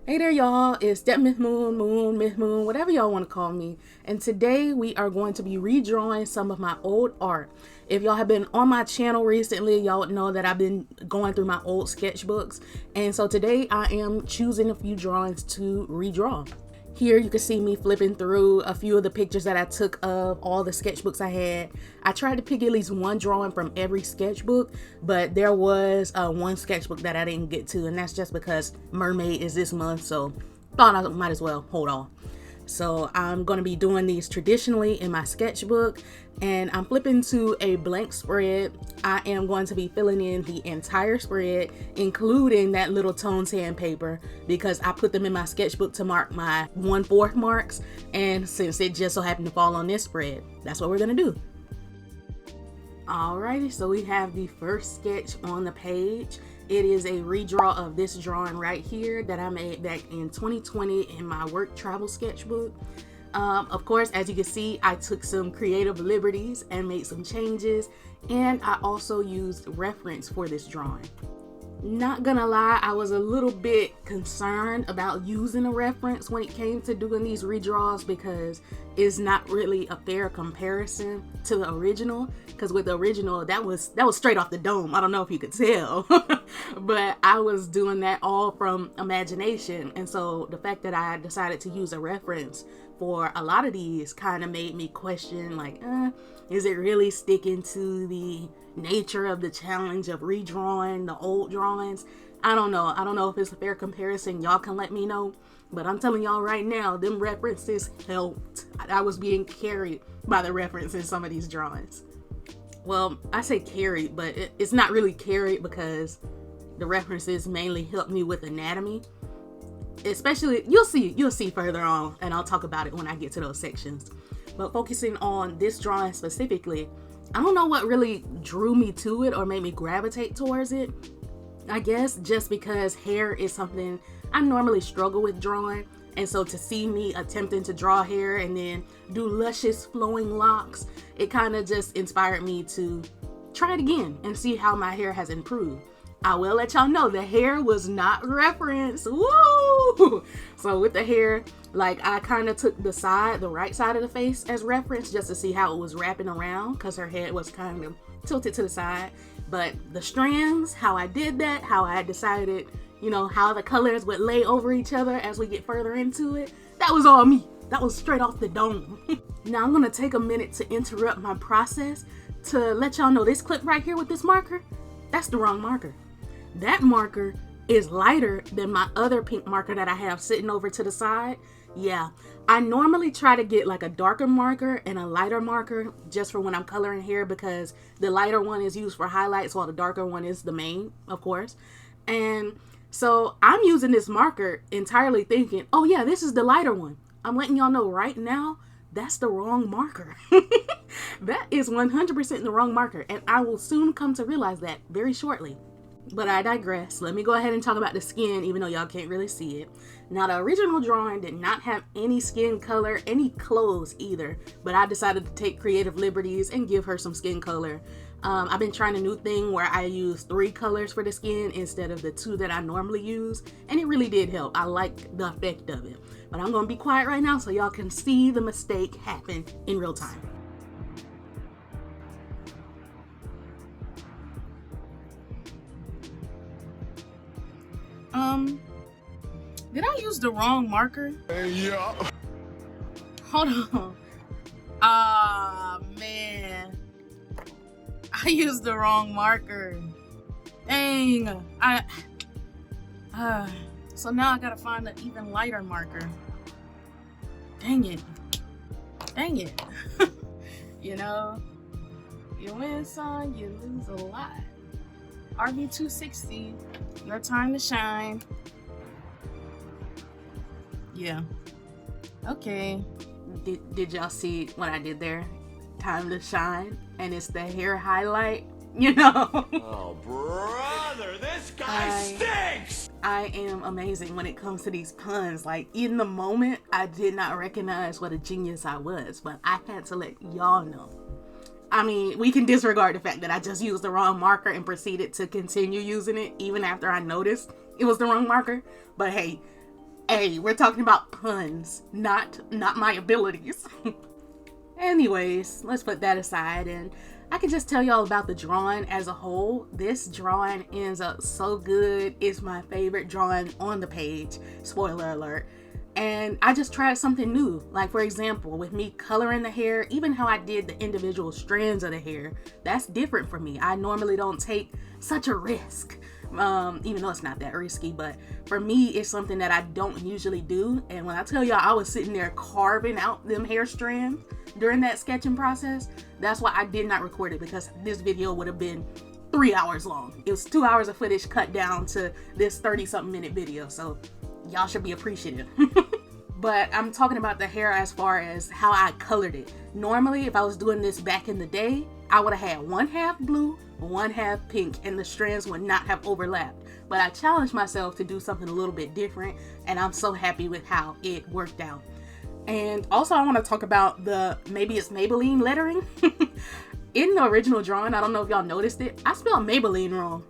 Hey there, y'all. It's that Myth Moon, whatever y'all want to call me. And today we are going to be redrawing some of my old art. If y'all have been on my channel recently, y'all would know that I've been going through my old sketchbooks. And so today I am choosing a few drawings to redraw. Here you can see me flipping through a few of the pictures that I took of all the sketchbooks I had. I tried to pick at least one drawing from every sketchbook, but there was one sketchbook that I didn't get to, and that's just because Mermaid is this month, so thought I might as well hold on. So I'm going to be doing these traditionally in my sketchbook, and I'm flipping to a blank spread. I am going to be filling in the entire spread, including that little tone sandpaper, because I put them in my sketchbook to mark my 1/4 marks, and since it just so happened to fall on this spread, that's what we're going to do. Alrighty, so we have the first sketch on the page. It is a redraw of this drawing right here that I made back in 2020 in my work travel sketchbook. Of course, as you can see, I took some creative liberties and made some changes, and I also used reference for this drawing. Not gonna lie, I was a little bit concerned about using a reference when it came to doing these redraws because it's not really a fair comparison to the original. Because with the original, that was straight off the dome. I don't know if you could tell, but I was doing that all from imagination. And so the fact that I decided to use a reference for a lot of these kind of made me question, like, is it really sticking to the nature of the challenge of redrawing the old drawings? I don't know if it's a fair comparison. Y'all can let me know, but I'm telling y'all right now, them references helped. I was being carried by the reference in some of these drawings. Well, I say carried, but it's not really carried because the references mainly helped me with anatomy. Especially, you'll see further on, and I'll talk about it when I get to those sections. But focusing on this drawing specifically, I don't know what really drew me to it or made me gravitate towards it. I guess just because hair is something I normally struggle with drawing. And so to see me attempting to draw hair and then do luscious flowing locks, it kind of just inspired me to try it again and see how my hair has improved. I will let y'all know the hair was not referenced. Woo! So with the hair, like, I kind of took the right side of the face as reference just to see how it was wrapping around because her head was kind of tilted to the side. But the strands, how I did that, how I decided, how the colors would lay over each other as we get further into it, that was all me. That was straight off the dome. Now I'm going to take a minute to interrupt my process to let y'all know this clip right here with this marker, that's the wrong marker. That marker is lighter than my other pink marker that I have sitting over to the side. Yeah, I normally try to get like a darker marker and a lighter marker just for when I'm coloring hair because the lighter one is used for highlights while the darker one is the main, of course. And so I'm using this marker entirely thinking, oh yeah, this is the lighter one. I'm letting y'all know right now, that's the wrong marker. That is 100% the wrong marker, and I will soon come to realize that very shortly. But I digress. Let me go ahead and talk about the skin, even though y'all can't really see it. Now, the original drawing did not have any skin color, any clothes either, but I decided to take creative liberties and give her some skin color. I've been trying a new thing where I use 3 colors for the skin instead of the 2 that I normally use, and it really did help. I like the effect of it. But I'm going to be quiet right now so y'all can see the mistake happen in real time. Did I use the wrong marker? Yeah. Hold on. Ah, man. I used the wrong marker. Dang. So now I gotta find an even lighter marker. Dang it. Dang it. You win some, you lose a lot. RV260, your time to shine. Yeah. Okay. Did y'all see what I did there? Time to shine, and it's the hair highlight. Oh, brother, this guy stinks! I am amazing when it comes to these puns. Like, in the moment, I did not recognize what a genius I was, but I had to let y'all know. I mean, we can disregard the fact that I just used the wrong marker and proceeded to continue using it even after I noticed it was the wrong marker. But hey, Hey, we're talking about puns, not my abilities. Anyways, let's put that aside, and I can just tell y'all about the drawing as a whole. This drawing ends up so good. It's my favorite drawing on the page. Spoiler alert. And I just tried something new. Like, for example, with me coloring the hair, even how I did the individual strands of the hair, that's different for me. I normally don't take such a risk, even though it's not that risky, but for me, it's something that I don't usually do. And when I tell y'all I was sitting there carving out them hair strands during that sketching process, that's why I did not record it, because this video would have been 3 hours long. It was 2 hours of footage cut down to this 30-something minute video, so y'all should be appreciative. But I'm talking about the hair as far as how I colored it. Normally, if I was doing this back in the day, I would have had one half blue, one half pink, and the strands would not have overlapped. But I challenged myself to do something a little bit different, and I'm so happy with how it worked out. And also, I want to talk about maybe it's Maybelline lettering. In the original drawing, I don't know if y'all noticed it, I spelled Maybelline wrong.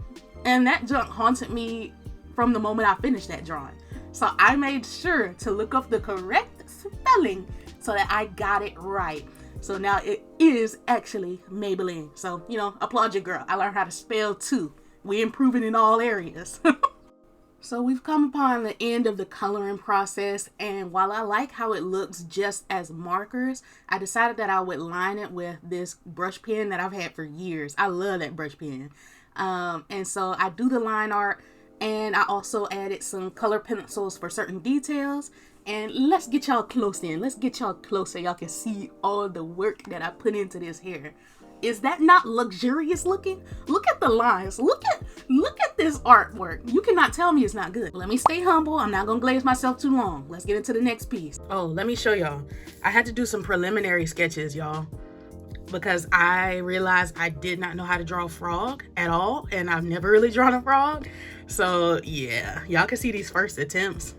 And that junk haunted me from the moment I finished that drawing. So I made sure to look up the correct spelling so that I got it right. So now it is actually Maybelline. So, applaud your girl. I learned how to spell too. We're improving in all areas. So we've come upon the end of the coloring process, and while I like how it looks just as markers, I decided that I would line it with this brush pen that I've had for years. I love that brush pen. And so I do the line art, and I also added some color pencils for certain details. And let's get y'all close in. Let's get y'all close so y'all can see all the work that I put into this hair. Is that not luxurious looking? Look at the lines. Look at this artwork. You cannot tell me it's not good. Let me stay humble. I'm not gonna glaze myself too long. Let's get into the next piece. Oh, let me show y'all. I had to do some preliminary sketches, y'all, because I realized I did not know how to draw a frog at all, and I've never really drawn a frog. So yeah, y'all can see these first attempts.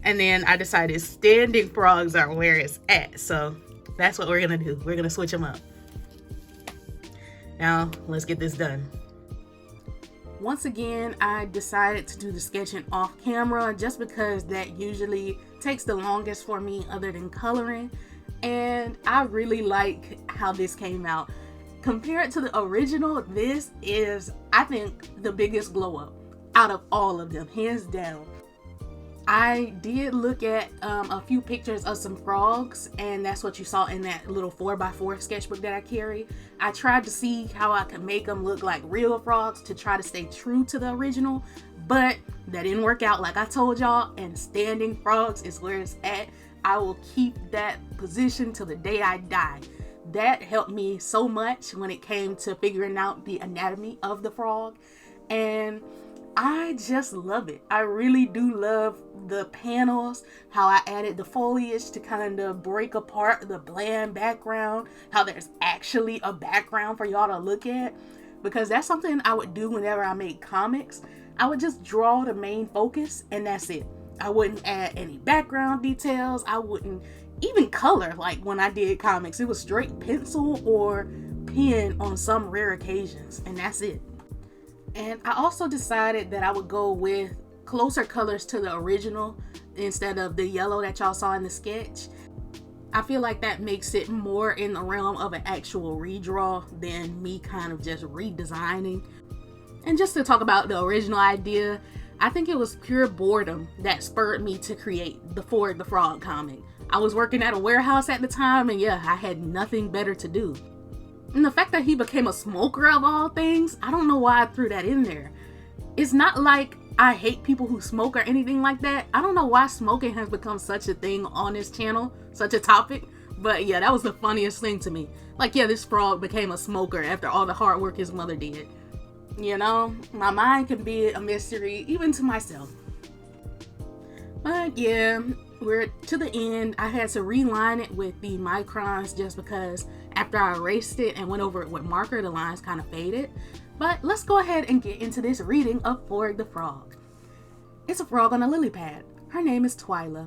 And then I decided standing frogs are where it's at. So that's what we're gonna do. We're gonna switch them up. Now, let's get this done. Once again, I decided to do the sketching off camera just because that usually takes the longest for me other than coloring. And I really like how this came out. Compared to the original, this is, I think, the biggest glow up out of all of them, hands down. I did look at a few pictures of some frogs, and that's what you saw in that little 4x4 sketchbook that I carry. I tried to see how I could make them look like real frogs to try to stay true to the original, but that didn't work out like I told y'all, and standing frogs is where it's at. I will keep that position till the day I die. That helped me so much when it came to figuring out the anatomy of the frog, and I just love it. I really do love the panels, how I added the foliage to kind of break apart the bland background, how there's actually a background for y'all to look at, because that's something I would do whenever I make comics. I would just draw the main focus and that's it. I wouldn't add any background details. I wouldn't even color. Like when I did comics, it was straight pencil or pen on some rare occasions, and that's it. And I also decided that I would go with closer colors to the original instead of the yellow that y'all saw in the sketch. I feel like that makes it more in the realm of an actual redraw than me kind of just redesigning. And just to talk about the original idea, I think it was pure boredom that spurred me to create the Ford the Frog comic. I was working at a warehouse at the time, and yeah, I had nothing better to do. And the fact that he became a smoker of all things, I don't know why I threw that in there. It's not like I hate people who smoke or anything like that. I don't know why smoking has become such a thing on this channel, such a topic. But yeah, that was the funniest thing to me. Like, yeah, this frog became a smoker after all the hard work his mother did. You know, my mind can be a mystery even to myself. But yeah, we're to the end. I had to reline it with the microns just because after I erased it and went over it with marker, the lines kind of faded. But let's go ahead and get into this reading of Forg the Frog. It's a frog on a lily pad. Her name is Twyla.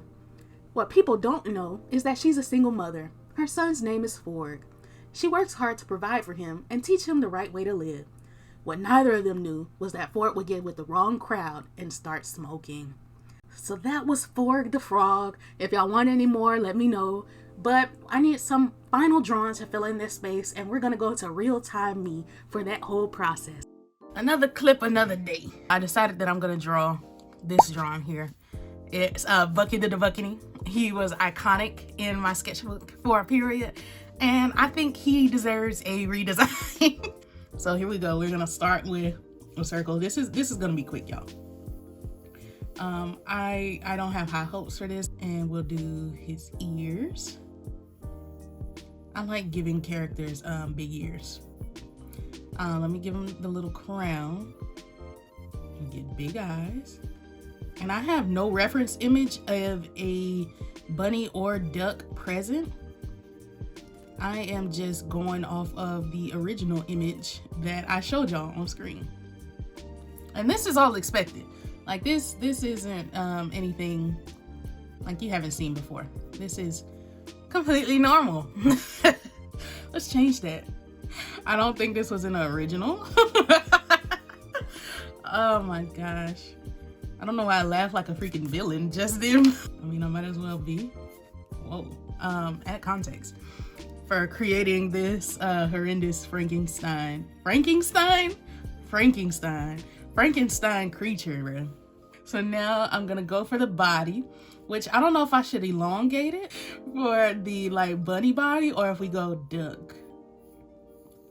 What people don't know is that she's a single mother. Her son's name is Forg. She works hard to provide for him and teach him the right way to live. What neither of them knew was that Forg would get with the wrong crowd and start smoking. So that was Forg the Frog. If y'all want any more, let me know. But I need some final drawings to fill in this space, and we're gonna go to real-time me for that whole process. Another clip, another day. I decided that I'm gonna draw this drawing here. It's Bucky the Dubuckany. He was iconic in my sketchbook for a period, and I think he deserves a redesign. So here we go. We're gonna start with a circle. This is gonna be quick, y'all. I don't have high hopes for this, and we'll do his ears. I like giving characters big ears. Let me give him the little crown and get big eyes. And I have no reference image of a bunny or duck present. I am just going off of the original image that I showed y'all on screen. And this is all expected. Like this isn't anything like you haven't seen before. This is completely normal. Let's change that. I don't think this was an original. Oh my gosh. I don't know why I laughed like a freaking villain just then. I mean, I might as well be. Whoa. Add context for creating this horrendous Frankenstein creature, bro. So now I'm gonna go for the body, which I don't know if I should elongate it for the like bunny body or if we go duck.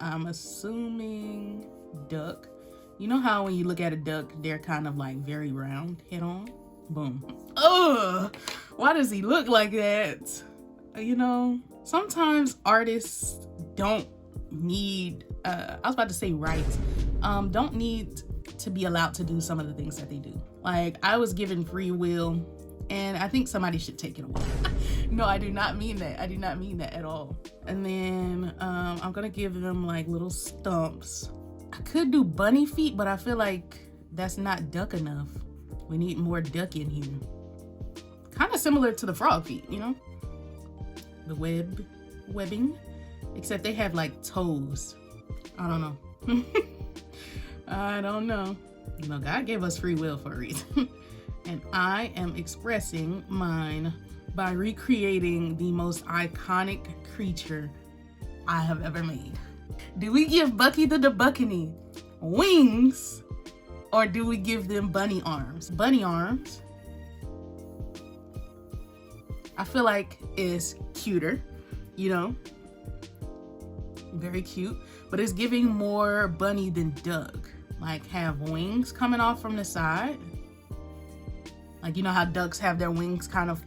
I'm assuming duck. You know how when you look at a duck, they're kind of like very round, head on? Boom. Ugh, why does he look like that? You know, sometimes artists don't need, I was about to say rights, don't need to be allowed to do some of the things that they do. Like, I was given free will, and I think somebody should take it away. No, I do not mean that. I do not mean that at all. And then I'm gonna give them like little stumps. I could do bunny feet, but I feel like that's not duck enough. We need more duck in here. Kind of similar to the frog feet, you know? The webbing, except they have like toes. I don't know. I don't know. You know, God gave us free will for a reason. And I am expressing mine by recreating the most iconic creature I have ever made. Do we give Bucky the Dubuckany wings, or do we give them bunny arms? Bunny arms, I feel like is cuter, you know? Very cute, but it's giving more bunny than duck. Like have wings coming off from the side. Like, you know how ducks have their wings kind of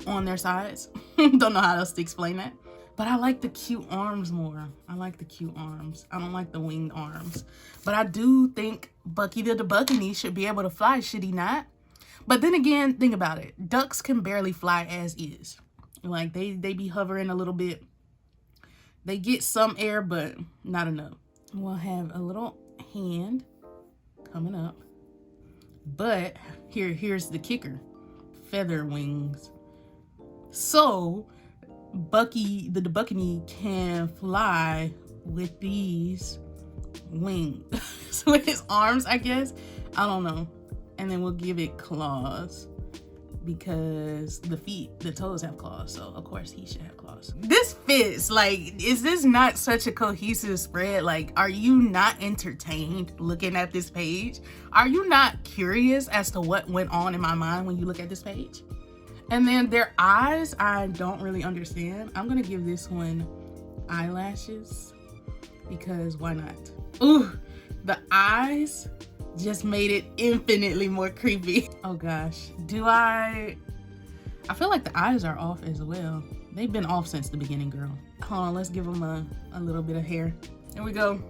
on their sides? Don't know how else to explain that. But I like the cute arms more. I like the cute arms. I don't like the winged arms. But I do think Bucky the Dubuckany should be able to fly, should he not? But then again, think about it. Ducks can barely fly as is. Like, they be hovering a little bit. They get some air, but not enough. We'll have a little hand coming up. But here's the kicker. Feather wings. So Bucky the Dubuckany can fly with these wings. So with his arms, I guess. I don't know. And then we'll give it claws, because the toes have claws, so of course he should have claws. This fits. Like, is this not such a cohesive spread? Like, are you not entertained looking at this page? Are you not curious as to what went on in my mind when you look at this page? And then their eyes, I don't really understand. I'm gonna give this one eyelashes, because why not? Ooh, the eyes just made it infinitely more creepy. Oh gosh, I feel like the eyes are off as well. They've been off since the beginning, girl. Hold on, let's give them a little bit of hair. There we go.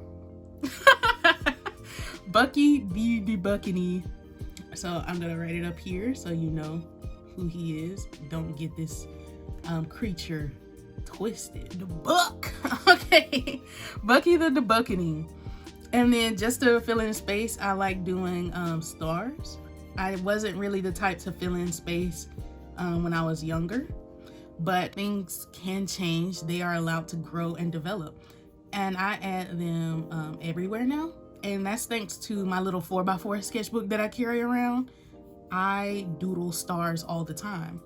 Bucky the Dubuckany. So I'm gonna write it up here so you know who he is. Don't get this creature twisted. The buck. Okay, Bucky the Dubuckany. And then just to fill in space, I like doing stars. I wasn't really the type to fill in space when I was younger, but things can change. They are allowed to grow and develop. And I add them everywhere now. And that's thanks to my little 4x4 sketchbook that I carry around. I doodle stars all the time.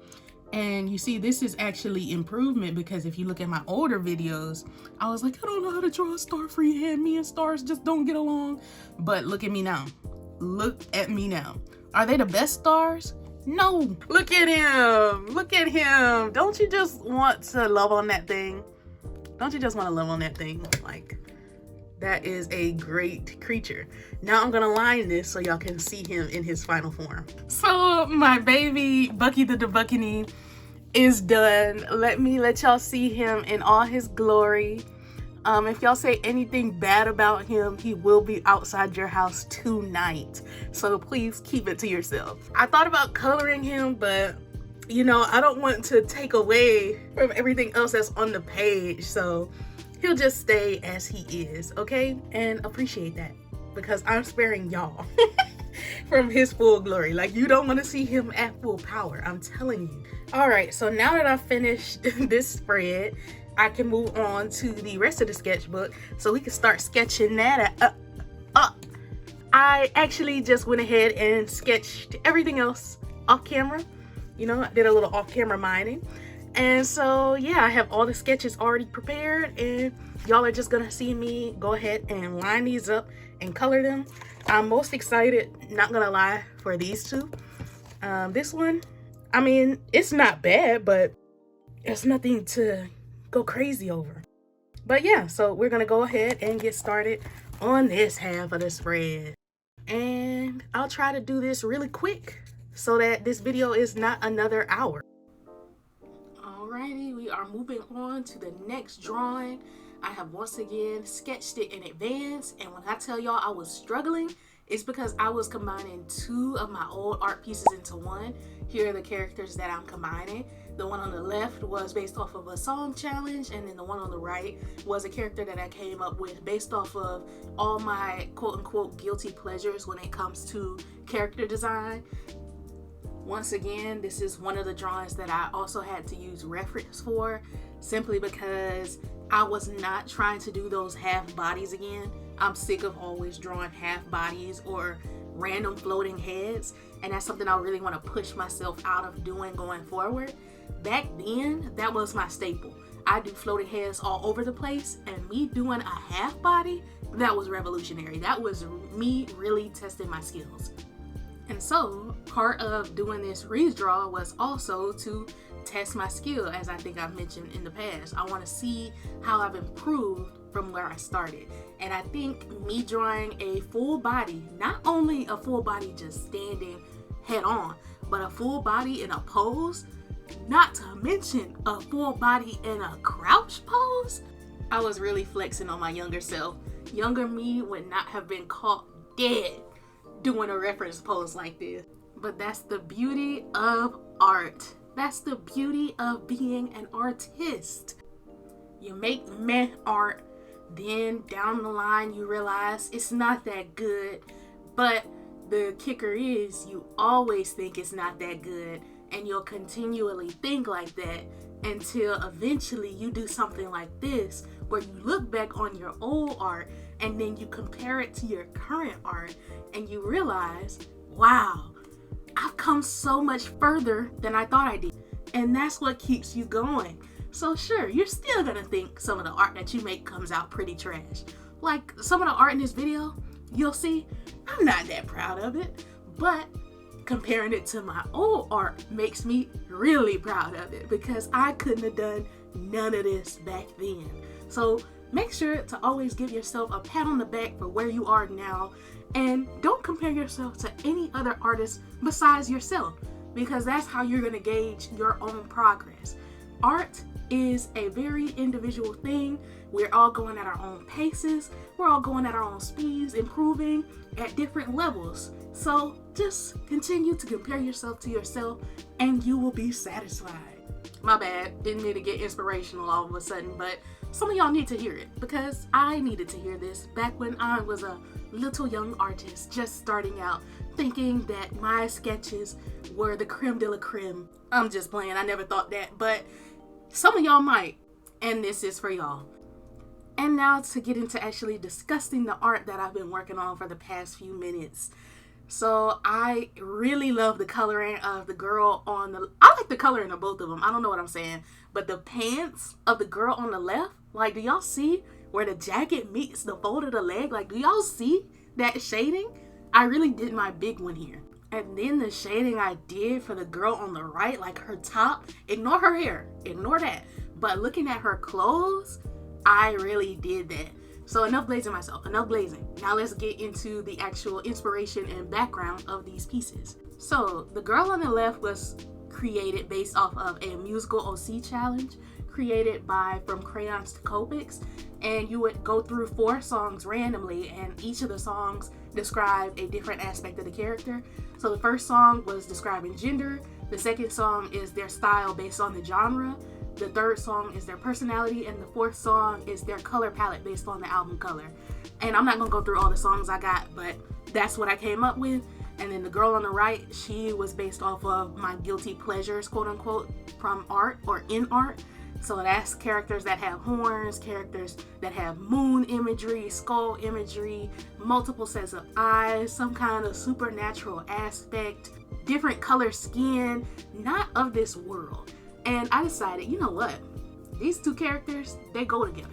And you see, this is actually improvement, because if you look at my older videos, I was like, I don't know how to draw a star freehand. Me and stars just don't get along. But look at me now. Look at me now. Are they the best stars? No. Look at him. Look at him. Don't you just want to love on that thing? Don't you just want to love on that thing? Like, that is a great creature. Now I'm gonna line this so y'all can see him in his final form. So my baby Bucky the Dubuckany is done. Let me let y'all see him in all his glory. If y'all say anything bad about him, he will be outside your house tonight. So please keep it to yourself. I thought about coloring him, but you know, I don't want to take away from everything else that's on the page. So he'll just stay as he is, okay? And appreciate that, because I'm sparing y'all from his full glory. Like, you don't want to see him at full power, I'm telling you. All right, so now that I've finished this spread, I can move on to the rest of the sketchbook so we can start sketching that up. I actually just went ahead and sketched everything else off camera. You know, I did a little off-camera mining. And so, yeah, I have all the sketches already prepared, and y'all are just gonna see me go ahead and line these up and color them. I'm most excited, not gonna lie, for these two. This one, I mean, it's not bad, but it's nothing to go crazy over. But yeah, so we're gonna go ahead and get started on this half of the spread. And I'll try to do this really quick so that this video is not another hour. Alrighty, we are moving on to the next drawing. I have once again sketched it in advance, and when I tell y'all I was struggling, it's because I was combining two of my old art pieces into one. Here are the characters that I'm combining. The one on the left was based off of a song challenge, and then the one on the right was a character that I came up with based off of all my quote-unquote guilty pleasures when it comes to character design. Once again, this is one of the drawings that I also had to use reference for, simply because I was not trying to do those half bodies again. I'm sick of always drawing half bodies or random floating heads, and that's something I really want to push myself out of doing going forward. Back then, that was my staple. I do floating heads all over the place, and me doing a half body, that was revolutionary. That was me really testing my skills. And so, part of doing this redraw was also to test my skill, as I think I've mentioned in the past. I want to see how I've improved from where I started. And I think me drawing a full body, not only a full body just standing head on, but a full body in a pose, not to mention a full body in a crouch pose, I was really flexing on my younger self. Younger me would not have been caught dead doing a reference pose like this. But that's the beauty of art. That's the beauty of being an artist. You make meh art, then down the line you realize it's not that good, but the kicker is you always think it's not that good, and you'll continually think like that until eventually you do something like this, where you look back on your old art and then you compare it to your current art and you realize, wow, I've come so much further than I thought I did. And that's what keeps you going. So sure, you're still gonna think some of the art that you make comes out pretty trash. Like some of the art in this video, you'll see, I'm not that proud of it, but comparing it to my old art makes me really proud of it, because I couldn't have done none of this back then. So make sure to always give yourself a pat on the back for where you are now, and don't compare yourself to any other artist besides yourself, because that's how you're going to gauge your own progress. Art is a very individual thing. We're all going at our own paces. We're all going at our own speeds, improving at different levels. So just continue to compare yourself to yourself and you will be satisfied. My bad, didn't mean to get inspirational all of a sudden, but some of y'all need to hear it, because I needed to hear this back when I was a little young artist just starting out, thinking that my sketches were the creme de la creme. I'm just playing, I never thought that, but some of y'all might, and this is for y'all. And now to get into actually discussing the art that I've been working on for the past few minutes. So I really love the coloring of the girl on the, I like the coloring of both of them. I don't know what I'm saying. But the pants of the girl on the left, like, do y'all see where the jacket meets the fold of the leg? Like, do y'all see that shading? I really did my big one here. And then the shading I did for the girl on the right, like her top, ignore her hair, ignore that. But looking at her clothes, I really did that. So enough glazing myself, enough glazing. Now let's get into the actual inspiration and background of these pieces. So the girl on the left was created based off of a musical OC challenge created by From Crayons to Copics, and you would go through 4 songs randomly, and each of the songs describe a different aspect of the character. So the first song was describing gender, the second song is their style based on the genre, the third song is their personality, and the fourth song is their color palette based on the album color. And I'm not gonna go through all the songs I got, but that's what I came up with. And then the girl on the right, she was based off of my guilty pleasures, quote unquote, from art or in art. So that's characters that have horns, characters that have moon imagery, skull imagery, multiple sets of eyes, some kind of supernatural aspect, different color skin, not of this world. And I decided, you know what? These 2 characters, they go together.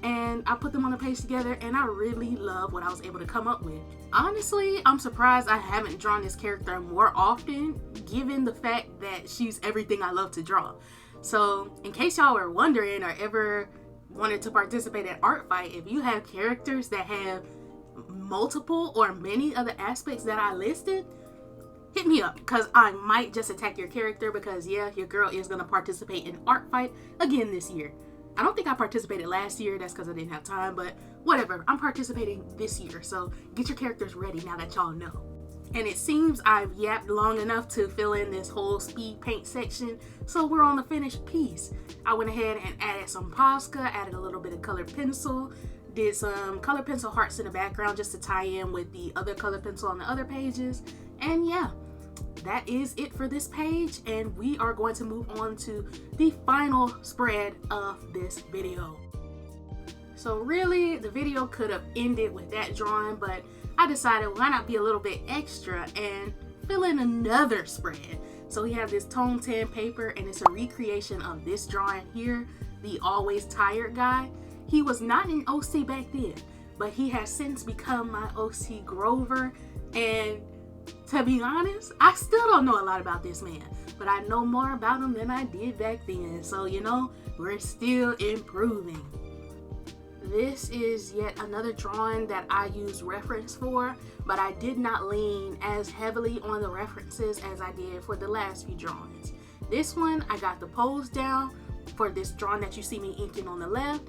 And I put them on the page together, and I really love what I was able to come up with. Honestly, I'm surprised I haven't drawn this character more often, given the fact that she's everything I love to draw. So in case y'all were wondering or ever wanted to participate in Art Fight, if you have characters that have multiple or many of the aspects that I listed, hit me up, because I might just attack your character, because yeah, your girl is going to participate in Art Fight again this year. I don't think I participated last year, that's because I didn't have time, but whatever, I'm participating this year, so get your characters ready now that y'all know. And it seems I've yapped long enough to fill in this whole speed paint section, so we're on the finished piece. I went ahead and added some POSCA, added a little bit of colored pencil, did some colored pencil hearts in the background just to tie in with the other colored pencil on the other pages, and yeah, that is it for this page, and we are going to move on to the final spread of this video. So really, the video could have ended with that drawing, but I decided why not be a little bit extra and fill in another spread. So we have this tone tan paper, and it's a recreation of this drawing here, the always tired guy. He was not an OC back then, but he has since become my OC Grover, and to be honest, I still don't know a lot about this man, but I know more about him than I did back then. So, you know, we're still improving. This is yet another drawing that I use reference for, but I did not lean as heavily on the references as I did for the last few drawings. This one, I got the pose down for this drawing that you see me inking on the left,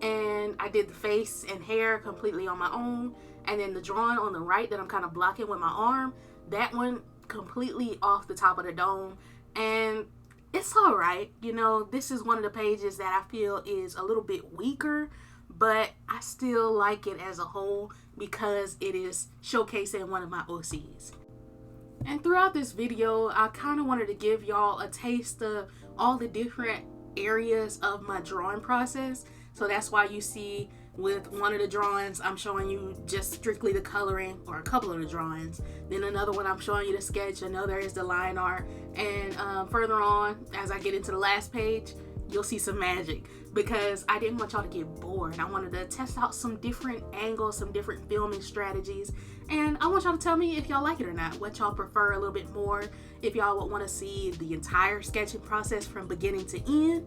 and I did the face and hair completely on my own. And then the drawing on the right that I'm kind of blocking with my arm, that one completely off the top of the dome. And it's all right. You know, this is one of the pages that I feel is a little bit weaker, but I still like it as a whole because it is showcasing one of my OCs. And throughout this video, I kind of wanted to give y'all a taste of all the different areas of my drawing process. So that's why you see with one of the drawings, I'm showing you just strictly the coloring, or a couple of the drawings. Then another one, I'm showing you the sketch. Another is the line art. And further on, as I get into the last page, you'll see some magic, because I didn't want y'all to get bored. I wanted to test out some different angles, some different filming strategies, and I want y'all to tell me if y'all like it or not, what y'all prefer a little bit more, if y'all would want to see the entire sketching process from beginning to end.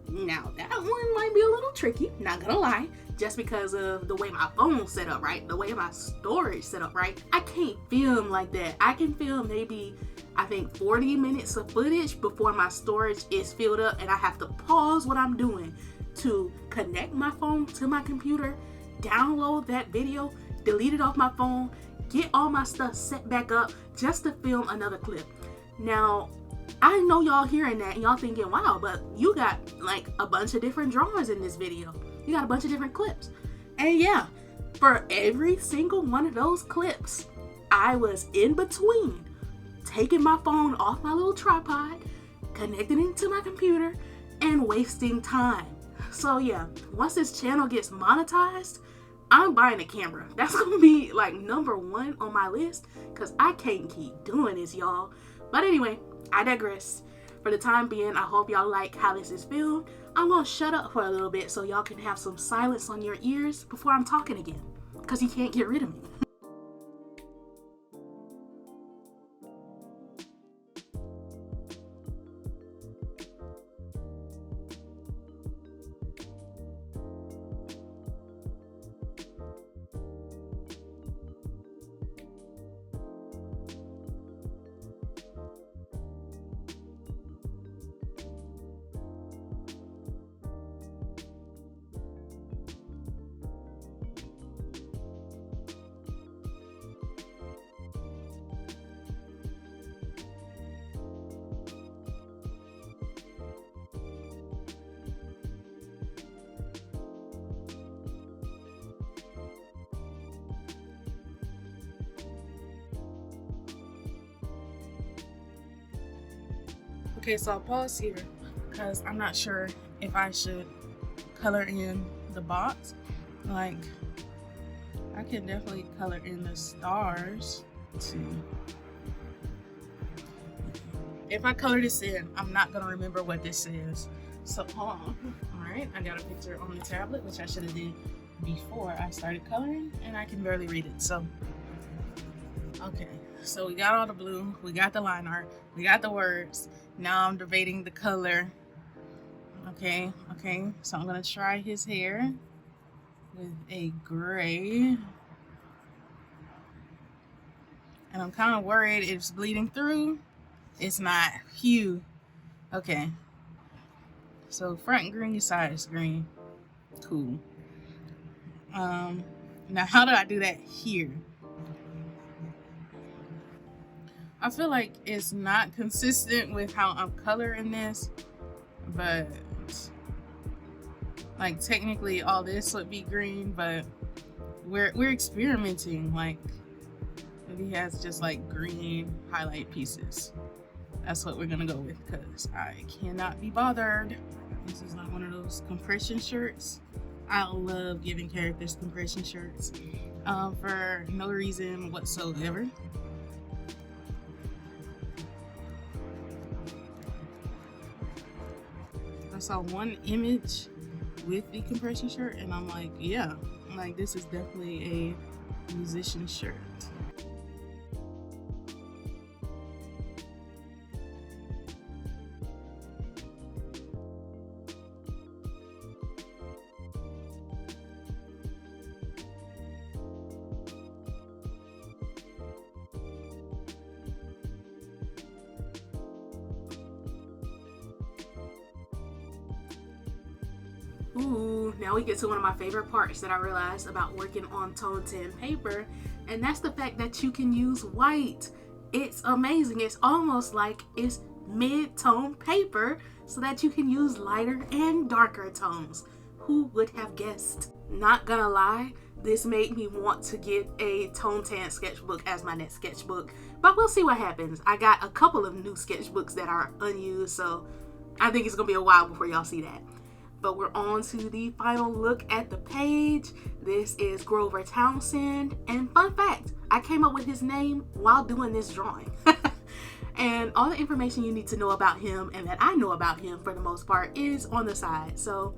Now, that one might be a little tricky, not gonna lie, just because of the way my phone's set up, right? The way my storage set up, right? I can't film like that. I can film maybe, I think, 40 minutes of footage before my storage is filled up, and I have to pause what I'm doing to connect my phone to my computer, download that video, delete it off my phone, get all my stuff set back up just to film another clip. Now, I know y'all hearing that and y'all thinking, wow, but you got like a bunch of different drawings in this video. You got a bunch of different clips. And yeah, for every single one of those clips, I was in between taking my phone off my little tripod, connecting it to my computer, and wasting time. So yeah, once this channel gets monetized, I'm buying a camera. That's gonna be like #1 on my list because I can't keep doing this, y'all. But anyway, I digress. For the time being, I hope y'all like how this is filmed. I'm gonna shut up for a little bit so y'all can have some silence on your ears before I'm talking again, because you can't get rid of me. Okay, so I'll pause here because I'm not sure if I should color in the box. Like, I can definitely color in the stars too. If I color this in, I'm not gonna remember what this says. So hold on. Alright, I got a picture on the tablet, which I should have did before I started coloring, and I can barely read it. So okay, so we got all the blue, we got the line art, we got the words. Now I'm debating the color. Okay, so I'm gonna try his hair with a gray. And I'm kind of worried it's bleeding through. It's not. Phew. Okay. So front green, sides green. Cool. Now how do I do that here? I feel like it's not consistent with how I'm coloring this, but like technically all this would be green, but we're experimenting. Like maybe he has just like green highlight pieces. That's what we're gonna go with because I cannot be bothered. This is like one of those compression shirts. I love giving characters compression shirts for no reason whatsoever. I saw one image with the compression shirt and I'm like, yeah, like this is definitely a musician shirt. Ooh, now we get to one of my favorite parts that I realized about working on tone 10 paper, and that's the fact that you can use white. It's amazing. It's almost like it's mid-tone paper so that you can use lighter and darker tones. Who would have guessed? Not gonna lie, this made me want to get a tone 10 sketchbook as my next sketchbook, but we'll see what happens. I got a couple of new sketchbooks that are unused, so I think it's gonna be a while before y'all see that. But we're on to the final look at the page. This is Grover Townsend, and fun fact, I came up with his name while doing this drawing. And all the information you need to know about him and that I know about him for the most part is on the side. So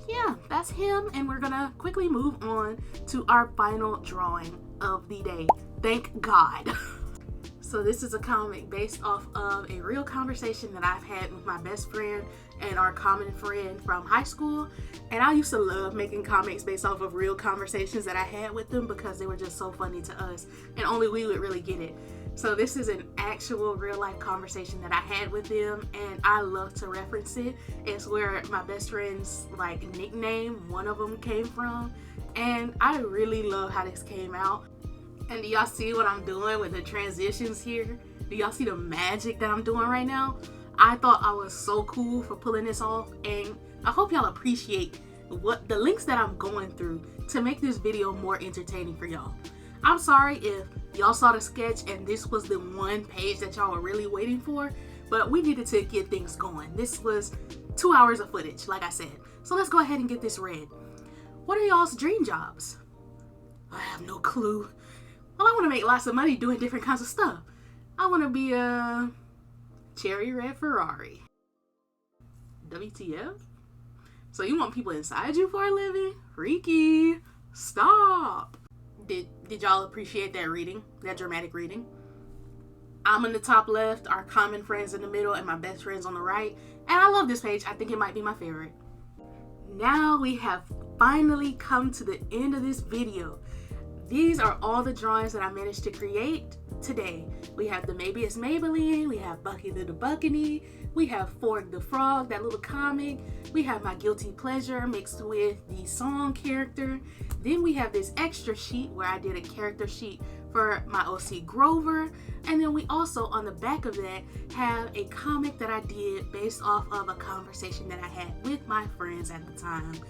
yeah, that's him, and we're gonna quickly move on to our final drawing of the day. Thank God. So this is a comic based off of a real conversation that I've had with my best friend and our common friend from high school. And I used to love making comics based off of real conversations that I had with them because they were just so funny to us and only we would really get it. So this is an actual real life conversation that I had with them, and I love to reference it. It's where my best friend's like nickname, one of them, came from, and I really love how this came out. And do y'all see what I'm doing with the transitions here? Do y'all see the magic that I'm doing right now? I thought I was so cool for pulling this off, and I hope y'all appreciate what the links that I'm going through to make this video more entertaining for y'all. I'm sorry if y'all saw the sketch and this was the one page that y'all were really waiting for, but we needed to get things going. This was 2 hours of footage, like I said. So let's go ahead and get this read. What are y'all's dream jobs? I have no clue. Well, I want to make lots of money doing different kinds of stuff. I want to be a cherry red Ferrari. WTF? So you want people inside you for a living? Freaky. Stop. Did y'all appreciate that reading? That dramatic reading? I'm in the top left, our common friends in the middle, and my best friends on the right. And I love this page. I think it might be my favorite. Now we have finally come to the end of this video. These are all the drawings that I managed to create today. We have the Maybe It's Maybelline, we have Bucky the Buckany, we have Fork the Frog, that little comic, we have my guilty pleasure mixed with the song character. Then we have this extra sheet where I did a character sheet for my OC Grover. And then we also, on the back of that, have a comic that I did based off of a conversation that I had with my friends at the time.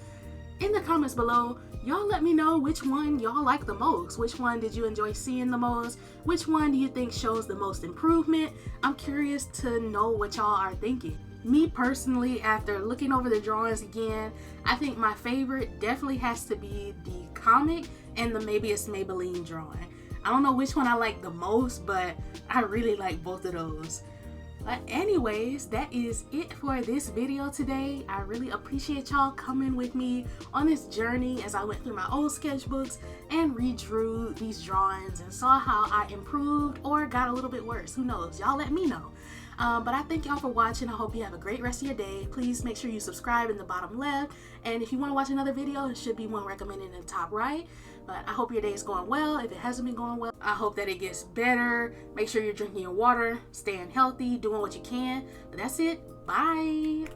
In the comments below, y'all let me know which one y'all like the most. Which one did you enjoy seeing the most? Which one do you think shows the most improvement? I'm curious to know what y'all are thinking. Me personally, after looking over the drawings again, I think my favorite definitely has to be the comic and the Maybe It's Maybelline drawing. I don't know which one I like the most, but I really like both of those. But anyways, that is it for this video today. I really appreciate y'all coming with me on this journey as I went through my old sketchbooks and redrew these drawings and saw how I improved or got a little bit worse. Who knows? Y'all let me know. But I thank y'all for watching. I hope you have a great rest of your day. Please make sure you subscribe in the bottom left. And if you want to watch another video, it should be one recommended in the top right. But I hope your day is going well. If it hasn't been going well, I hope that it gets better. Make sure you're drinking your water, staying healthy, doing what you can. But that's it. Bye.